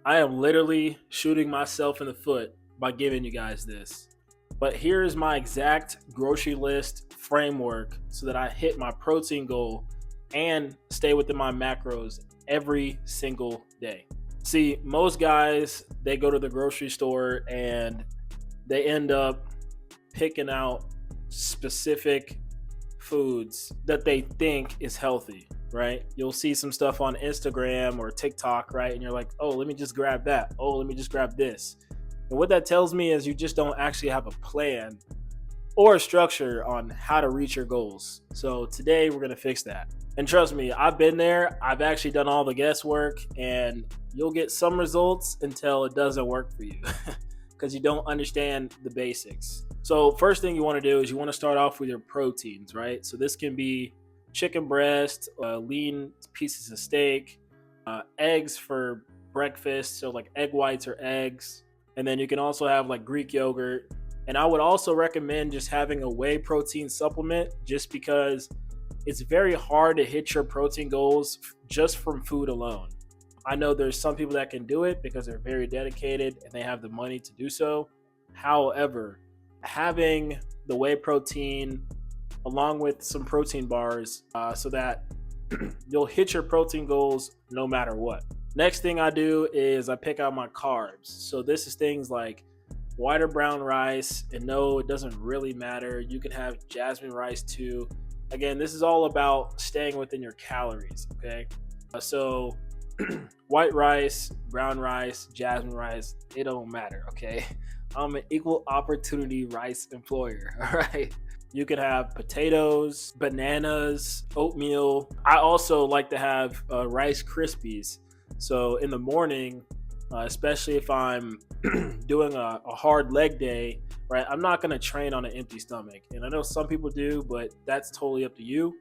I am literally shooting myself in the foot by giving you guys this. But here is my exact grocery list framework so that I hit my protein goal and stay within my macros every single day. See, most guys, they go to the grocery store and they end up picking out specific foods that they think is healthy, right? You'll see some stuff on Instagram or TikTok, right? And you're like, oh, let me just grab that. Oh, let me just grab this. And what that tells me is you just don't actually have a plan or a structure on how to reach your goals. So today we're going to fix that. And trust me, I've been there. I've actually done all the guesswork, and you'll get some results until it doesn't work for you because you don't understand the basics. So first thing you want to do is you want to start off with your proteins, right? So this can be chicken breast, lean pieces of steak, eggs for breakfast, so like egg whites or eggs. And then you can also have like Greek yogurt. And I would also recommend just having a whey protein supplement just because it's very hard to hit your protein goals just from food alone. I know there's some people that can do it because they're very dedicated and they have the money to do so. However, having the whey protein along with some protein bars so that you'll hit your protein goals no matter what. Next thing I do is I pick out my carbs. So this is things like white or brown rice. And no, it doesn't really matter. You can have jasmine rice too. Again, this is all about staying within your calories, okay? So white rice, brown rice, jasmine rice, it don't matter, okay? I'm an equal opportunity rice employer, all right? You could have potatoes, bananas, oatmeal. I also like to have Rice Krispies. So in the morning, especially if I'm doing a hard leg day, right? I'm not going to train on an empty stomach. And I know some people do, but that's totally up to you.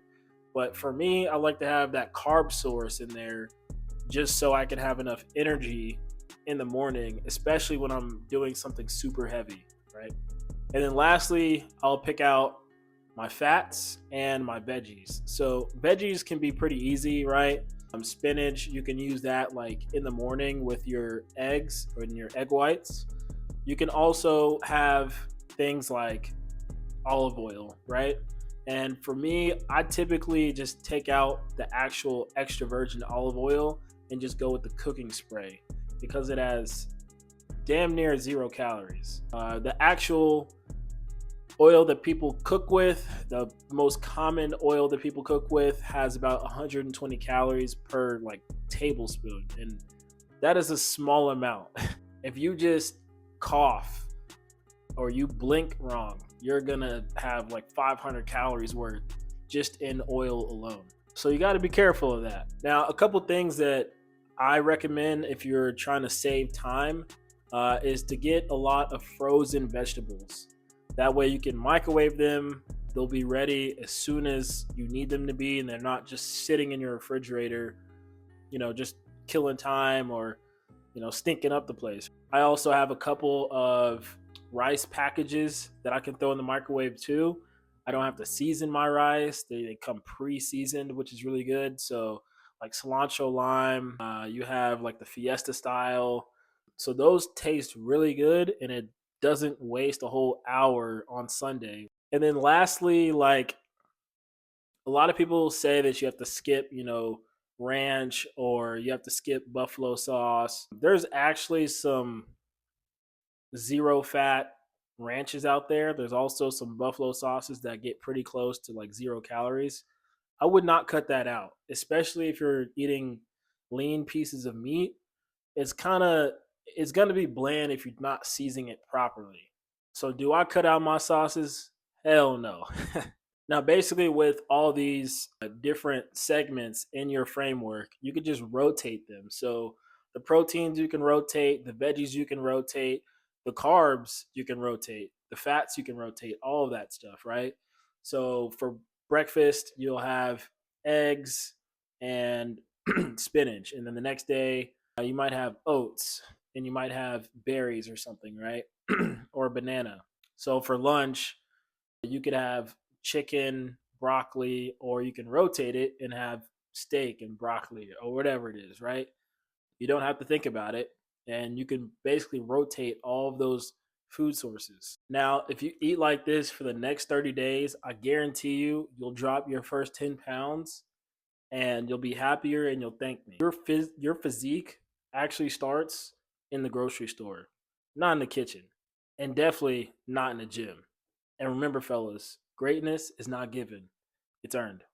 But for me, I like to have that carb source in there just so I can have enough energy in the morning, especially when I'm doing something super heavy, right? And then lastly, I'll pick out my fats and my veggies. So veggies can be pretty easy, right? Spinach, you can use that like in the morning with your eggs or in your egg whites. You can also have things like olive oil, right? And for me, I typically just take out the actual extra virgin olive oil and just go with the cooking spray because it has damn near 0 calories. The actual oil that people cook with, the most common oil that people cook with, has about 120 calories per like tablespoon, and that is a small amount. If you just cough or you blink wrong, you're gonna have like 500 calories worth just in oil alone. So you got to be careful of that. Now, a couple things that I recommend if you're trying to save time is to get a lot of frozen vegetables. That way you can microwave them. They'll be ready as soon as you need them to be, and they're not just sitting in your refrigerator, just killing time or, stinking up the place. I also have a couple of rice packages that I can throw in the microwave too. I don't have to season my rice. They come pre-seasoned, which is really good. So like cilantro lime, you have like the Fiesta style. So those taste really good, and it doesn't waste a whole hour on Sunday. And then lastly, like a lot of people say that you have to skip, ranch or you have to skip buffalo sauce. There's actually some 0 fat ranches out there. There's also some buffalo sauces that get pretty close to like 0 calories. I would not cut that out, especially if you're eating lean pieces of meat. It's going to be bland if you're not seasoning it properly. So do I cut out my sauces? Hell no. Now, basically with all these different segments in your framework, you could just rotate them. So the proteins you can rotate, the veggies you can rotate, the carbs you can rotate, the fats you can rotate, all of that stuff, right? So for breakfast, you'll have eggs and spinach. And then the next day, you might have oats and you might have berries or something, right? Or a banana. So for lunch, you could have chicken, broccoli, or you can rotate it and have steak and broccoli or whatever it is, right? You don't have to think about it. and you can basically rotate all of those food sources. Now, if you eat like this for the next 30 days, I guarantee you, you'll drop your first 10 pounds and you'll be happier and you'll thank me. Your physique actually starts in the grocery store, not in the kitchen, and definitely not in the gym. And remember, fellas, greatness is not given, it's earned.